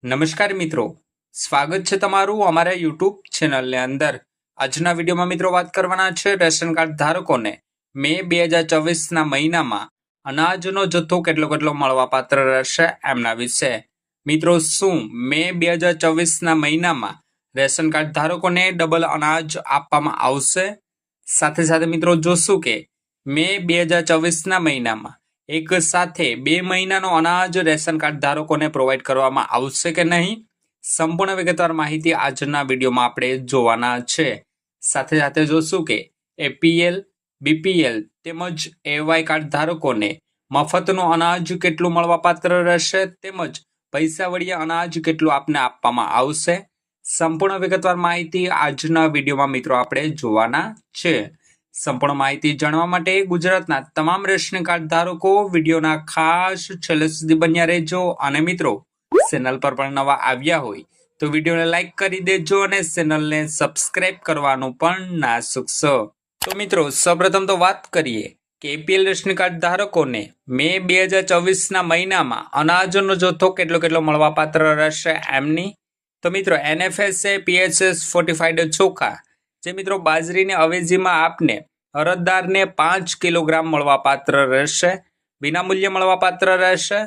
નમસ્કાર મિત્રો, સ્વાગત છે તમારું અમારા યુટ્યુબ ચેનલની અંદર। આજના વિડીયોમાં મિત્રો વાત કરવાના છે રેશન કાર્ડ ધારકોને મે 2024ના મહિનામાં અનાજનો જથ્થો કેટલો મળવાપાત્ર રહેશે એમના વિશે। મિત્રો, શું મે 2024ના મહિનામાં રેશન કાર્ડ ધારકોને ડબલ અનાજ આપવામાં આવશે? સાથે સાથે મિત્રો જોશું કે મે 2024ના મહિનામાં એક સાથે 2 મહિનાનો અનાજ રેશન કાર્ડ ધારકોને પ્રોવાઈડ કરવામાં આવશે કે નહીં, સંપૂર્ણ વિગતવાર માહિતી આજના વિડીયોમાં આપણે જોવાના છે। સાથે સાથે જોશું કે એપીએલ, બીપીએલ તેમજ એવાય કાર્ડ ધારકોને મફતનું અનાજ કેટલું મળવાપાત્ર રહેશે તેમજ પૈસા વળિયા અનાજ કેટલું આપને આપવામાં આવશે। સંપૂર્ણ વિગતવાર માહિતી આજના વિડીયોમાં મિત્રો આપણે જોવાના છે। સંપૂર્ણ માહિતી જાણવા માટે ગુજરાતના તમામ રેશન કાર્ડ ધારકો વિડીયોના ખાસ છેલ્લે સુધી બન્યા રહેજો। અને મિત્રો, ચેનલ પર પણ નવા આવ્યા હોય તો વિડીયોને લાઈક કરી દેજો અને ચેનલને સબસ્ક્રાઇબ કરવાનું પણ ના ચૂકશો। તો મિત્રો, સૌપ્રથમ તો વાત કરીએ કે એપીએલ રેશન કાર્ડ ધારકોને મે 2024ના મહિનામાં અનાજનો જથ્થો કેટલો મળવાપાત્ર રહેશે એમની। તો મિત્રો, એનએફએસએ પીએચએસ ફોર્ટિફાઈડ ચોખા જે મિત્રો બાજરીની અવેજીમાં આપને અરજદારને 5 કિલોગ્રામ મળવાપાત્ર રહેશે, વિનામૂલ્યે મળવાપાત્ર રહેશે।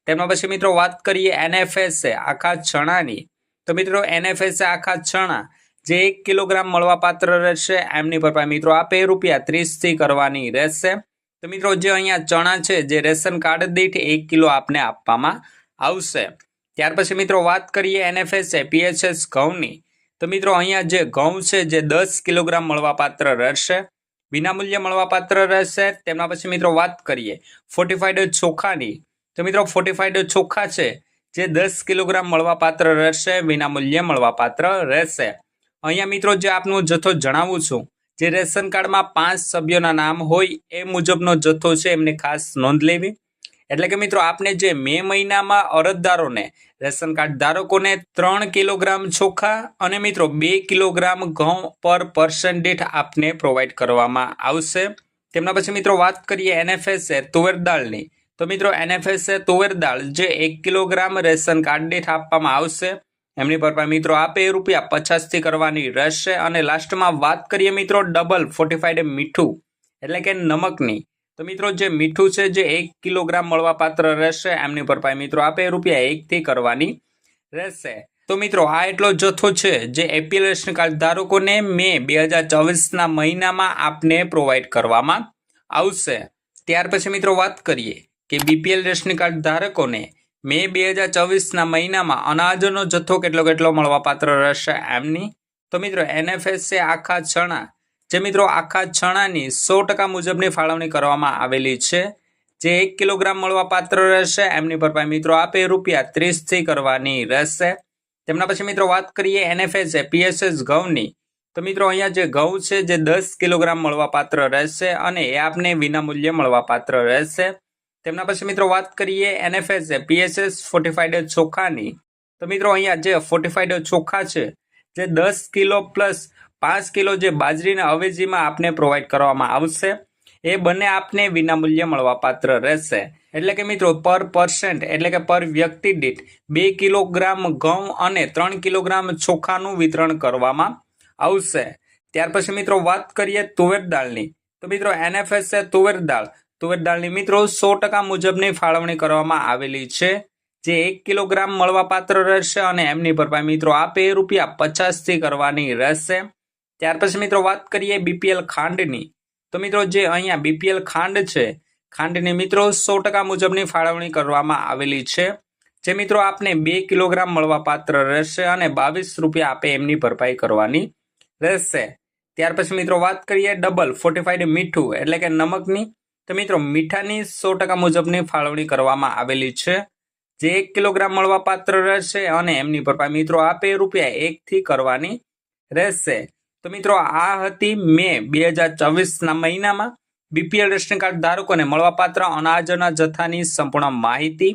તેના પછી મિત્રો વાત કરીએ એનએફએસએ આખા ચણાની। તો મિત્રો, એનએફએસએ આખા ચણા જે 1 કિલોગ્રામ મળવાપાત્ર રહેશે એમની ભરપાઈ મિત્રો આપે ₹30 કરવાની રહેશે। તો મિત્રો, જે અહીંયા ચણા છે જે રેશન કાર્ડ દીઠ 1 કિલો આપને આપવામાં આવશે। ત્યાર પછી મિત્રો વાત કરીએ એનએફએસએ પીએચએસ ઘઉંની। તો મિત્રો, અહીંયા જે ઘઉં છે જે 10 કિલોગ્રામ મળવાપાત્ર રહેશે, વિનામૂલ્યે મળવાપાત્ર રહેશે। તેમના પછી મિત્રો વાત કરીએ ફોર્ટિફાઈડ ચોખાની। તો મિત્રો, ફોર્ટિફાઈડ ચોખા છે જે 10 કિલોગ્રામ મળવાપાત્ર રહેશે, વિનામૂલ્યે મળવાપાત્ર રહેશે। અહીંયા મિત્રો જે આપનું જથ્થો જણાવું છું, જે રેશન કાર્ડમાં 5 સભ્યોના નામ હોય એ મુજબનો જથ્થો છે એમની ખાસ નોંધ લેવી। એટલે કે મિત્રો, આપને જે મે મહિનામાં અરજદારોને રેશન કાર્ડ ધારકોને 3 કિલોગ્રામ ચોખા અને મિત્રો 2 કિલોગ્રામ ઘઉં પર પર્સન દીઠ આપને પ્રોવાઈડ કરવામાં આવશે। તેમના પછી મિત્રો વાત કરીએ એનએફએસએ તુવેર દાળની। તો મિત્રો, એનએફએસએ તુવેર દાળ જે 1 કિલોગ્રામ રેશન કાર્ડ દીઠ આપવામાં આવશે એમની ભરપાઈ મિત્રો આપે ₹50 કરવાની રહેશે। અને લાસ્ટમાં વાત કરીએ મિત્રો ડબલ ફોર્ટિફાઈડ મીઠું એટલે કે નમકની। તો મિત્રો, જે મીઠું છે જે 1 કિલોગ્રામ મળવાપાત્ર રહેશે એમની ભરપાઈ મિત્રો આપે ₹1 કરવાની રહેશે। તો મિત્રો, આ એટલો જથ્થો છે જે એપીએલ રેશન કાર્ડ ધારકોને મે 2024ના મહિનામાં આપને પ્રોવાઈડ કરવામાં આવશે। ત્યાર પછી મિત્રો વાત કરીએ કે બીપીએલ રેશન કાર્ડ ધારકોને મે 2024ના મહિનામાં અનાજનો જથ્થો કેટલો મળવાપાત્ર રહેશે એમની। તો મિત્રો, એનએફએસએ આખા ચણા જે મિત્રો આખા ચણાની 100% મુજબની ફાળવણી કરવામાં આવેલી છે, જે 1 કિલોગ્રામ મળવાપાત્ર રહેશે એમની ભરપાઈ મિત્રો આપે ₹30 કરવાની રહેશે। તેમના પછી મિત્રો વાત કરીએ એનએફએસએ પીએચએસ ઘઉંની। તો મિત્રો, અહીંયા જે ઘઉં છે જે 10 કિલોગ્રામ મળવાપાત્ર રહેશે અને એ આપને વિનામૂલ્યે મળવાપાત્ર રહેશે। તેમના પછી મિત્રો વાત કરીએ એનએફએસએ પીએચએસ ફોર્ટિફાઈડ ચોખાની। તો મિત્રો, અહીંયા જે ફોર્ટિફાઈડ ચોખા છે જે 10 કિલો પ્લસ 5 કિલો જે બાજરીના અવેજીમાં આપને પ્રોવાઈડ કરવામાં આવશે, એ બંને આપને વિનામૂલ્યે મળવાપાત્ર રહેશે। એટલે કે મિત્રો પર પર્સન્ટ એટલે કે પર વ્યક્તિ દીઠ 2 કિલોગ્રામ ઘઉં અને 3 કિલોગ્રામ ચોખાનું વિતરણ કરવામાં આવશે। ત્યાર પછી મિત્રો વાત કરીએ તુવેર દાળની। તો મિત્રો, એનએફએસએ તુવેર દાળની મિત્રો 100% મુજબની ફાળવણી કરવામાં આવેલી છે, જે 1 કિલોગ્રામ મળવાપાત્ર રહેશે અને એમની ભરપાઈ મિત્રો આપે ₹50 કરવાની રહેશે। ત્યાર પછી મિત્રો વાત કરીએ બીપીએલ ખાંડની। તો મિત્રો, જે અહીંયા બીપીએલ ખાંડ છે, ખાંડની મિત્રો 100% મુજબની ફાળવણી કરવામાં આવેલી છે, જે મિત્રો આપને 2 કિલોગ્રામ મળવાપાત્ર રહેશે અને ₹22 આપે એમની ભરપાઈ કરવાની રહેશે। ત્યાર પછી મિત્રો વાત કરીએ ડબલ ફોર્ટિફાઈડ મીઠું એટલે કે નમકની। તો મિત્રો, મીઠાની 100% મુજબની ફાળવણી કરવામાં આવેલી છે, જે 1 કિલોગ્રામ મળવાપાત્ર રહેશે અને એમની ભરપાઈ મિત્રો આપે ₹1 કરવાની રહેશે। તો મિત્રો, આ હતી મે 2024ના મહિનામાં બીપીએલ રેશન કાર્ડ ધારકોને મળવાપાત્ર અનાજના જથ્થાની સંપૂર્ણ માહિતી।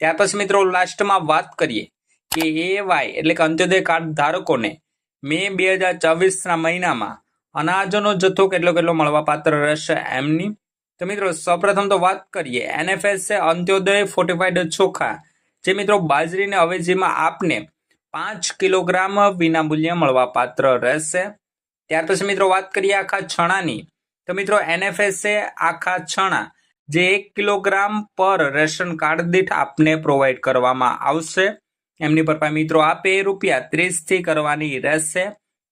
ત્યાર પછી મિત્રો લાસ્ટમાં વાત કરીએ કે એવાય એટલે કે અંત્યોદય કાર્ડ ધારકોને મે 2024ના મહિનામાં અનાજનો જથ્થો કેટલો મળવાપાત્ર રહેશે એમની। તો મિત્રો, સૌપ્રથમ તો વાત કરીએ એનએફએસએ અંત્યોદય ફોર્ટિફાઈડ ચોખા જે મિત્રો બાજરીની અવેજીમાં આપને 5 કિલોગ્રામ વિનામૂલ્યે મળવાપાત્ર રહેશે। ત્યાર પછી મિત્રો વાત કરીએ આખા ચણાની, તો મિત્રો NFSA આખા ચણા જે 1 કિલોગ્રામ પર રેશન કાર્ડ દીઠ આપને પ્રોવાઈડ કરવામાં આવશે। એમની ભરપાઈ મિત્રો આપે ₹30 થી કરવાની રહેશે।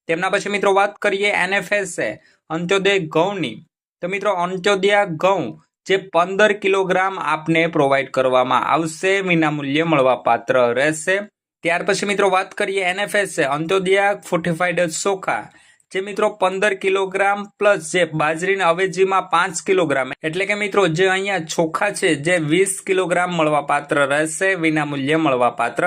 તેમના પછી મિત્રો વાત કરીએ NFSA અંત્યોદય ઘઉંની, તો મિત્રો અંત્યોદય ઘઉં જે 15 કિલોગ્રામ આપને પ્રોવાઈડ કરવામાં આવશે, વિનામૂલ્યે મળવાપાત્ર રહેશે। ત્યાર પછી મિત્રો વાત કરીએ NFSA અંત્યોદય ફોર્ટિફાઈડ ચોખા જે મિત્રો 15 કિલોગ્રામ પ્લસ જે બાજરીના અવેજીમાં 5 કિલોગ્રામ, એટલે કે મિત્રો જે અહીંયા ચોખા છે જે 20 કિલોગ્રામ મળવાપાત્ર રહેશે, વિનામૂલ્યે મળવાપાત્ર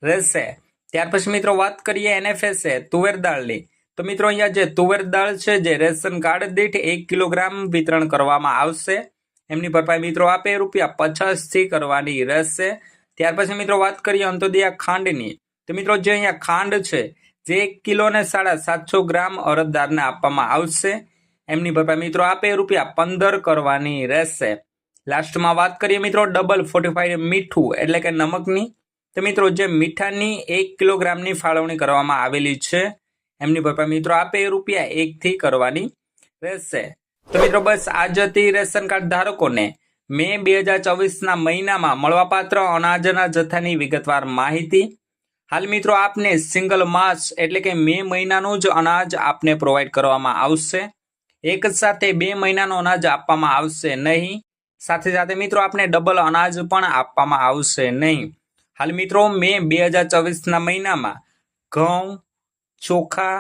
રહેશે। ત્યાર પછી મિત્રો વાત કરીએ NFSA તુવેર દાળની, તો મિત્રો અહીંયા જે તુવેર દાળ છે જે રેશન કાર્ડ દીઠ 1 કિલોગ્રામ વિતરણ કરવામાં આવશે। એમની ભરપાઈ મિત્રો આપે ₹50 થી કરવાની રહેશે। ત્યાર પછી મિત્રો વાત કરીએ અંત્યોદય ખાંડની, તો મિત્રો જે અહીંયા ખાંડ છે જે 1 કિલો ને 750 ગ્રામ અરજદારને આપવામાં આવશે। એમની ભરપાઈ મિત્રો આપે ₹15 કરવાની રહેશે। લાસ્ટમાં વાત કરીએ મિત્રો ડબલ ફોર્ટિફાઈડ મીઠું એટલે કે નમકની, તો મિત્રો જે મીઠાની 1 કિલોગ્રામની ફાળવણી કરવામાં આવેલી છે, એમની ભરપાઈ મિત્રો આપે ₹1 થી કરવાની રહેશે। તો મિત્રો બસ આ જ હતી રેશન કાર્ડ ધારકોને મે 2024ના મહિનામાં મળવાપાત્ર અનાજના જથ્થાની વિગતવાર માહિતી। હાલ મિત્રો આપને સિંગલ માસ એટલે કે મે મહિનાનું જ અનાજ આપને પ્રોવાઈડ કરવામાં આવશે। એક સાથે 2 મહિનાનું અનાજ આપવામાં આવશે નહીં। સાથે સાથે મિત્રો આપને ડબલ અનાજ પણ આપવામાં આવશે નહીં। હાલ મિત્રો મે 2024ના મહિનામાં ઘઉં, ચોખા,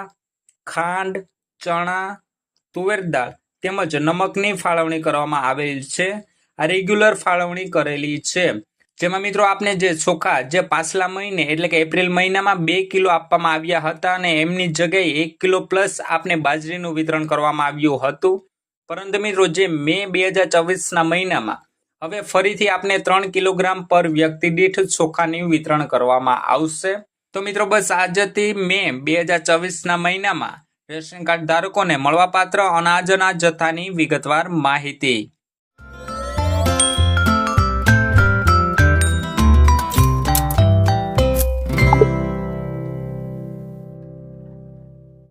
ખાંડ, ચણા, તુવેર દાળ તેમજ નમકની ફાળવણી કરવામાં આવેલ છે। આ રેગ્યુલર ફાળવણી કરેલી છે, જેમાં મિત્રો આપને જે ચોખા જે પાછલા મહિને એટલે કે એપ્રિલ મહિનામાં 2 કિલો આપવામાં આવ્યા હતા અને એમની જગ્યાએ 1 કિલો પ્લસ આપને બાજરીનું વિતરણ કરવામાં આવ્યું હતું, પરંતુ મિત્રો જે મે 2024ના મહિનામાં હવે ફરીથી આપને 3 કિલોગ્રામ પર વ્યક્તિ દીઠ ચોખાનું વિતરણ કરવામાં આવશે। તો મિત્રો બસ આ જ હતી મે 2024ના મહિનામાં રેશન કાર્ડ ધારકોને મળવાપાત્ર અનાજના જથ્થાની વિગતવાર માહિતી।